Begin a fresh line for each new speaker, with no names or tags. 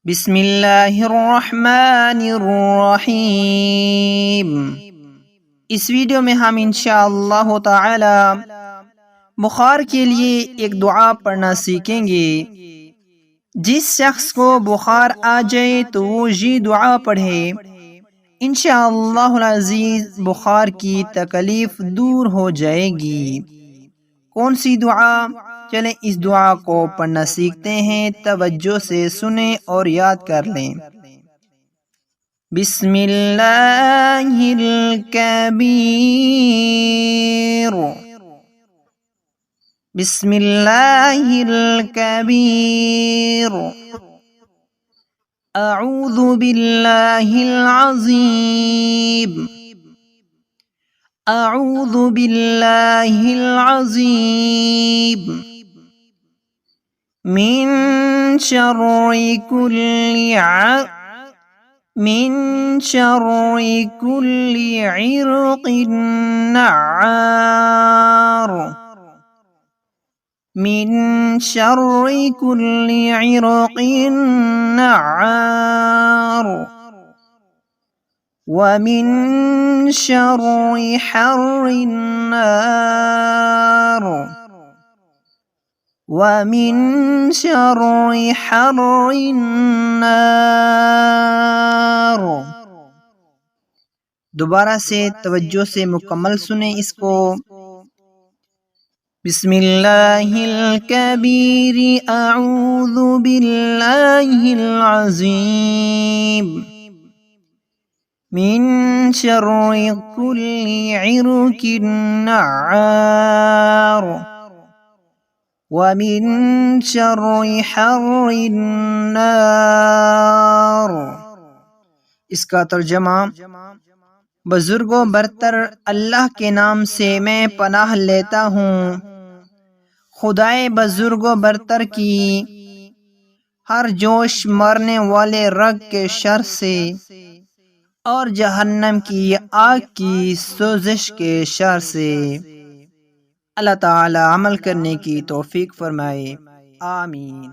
بسم اللہ الرحمن الرحیم۔ اس ویڈیو میں ہم انشاءاللہ تعالی بخار کے لیے ایک دعا پڑھنا سیکھیں گے۔ جس شخص کو بخار آ جائے تو وہ یہ دعا پڑھے، انشاءاللہ العزیز بخار کی تکلیف دور ہو جائے گی۔ کون سی دعا؟ چلیں اس دعا کو پڑھنا سیکھتے ہیں، توجہ سے سنیں اور یاد کر لیں۔ بسم اللہ الکبیر، بسم اللہ الکبیر، اعوذ باللہ العظیم، اعوذ باللہ العظیم، من شر كل عرق نعار، من شر كل عرق نعار، ومن شر حر النار، ومن شر حر النار۔ دوبارہ سے توجہ سے مکمل سنیں اس کو۔ بسم اللہ الکبیر، اعوذ باللہ العظیم، من شر كل عرق نعار، ومن شر حر النار۔ اس کا ترجمہ: بزرگوں برتر اللہ کے نام سے میں پناہ لیتا ہوں خدائے بزرگوں برتر کی ہر جوش مارنے والے رگ کے شر سے اور جہنم کی آگ کی سوزش کے شر سے۔ اللہ تعالی عمل کرنے کی توفیق فرمائے، آمین۔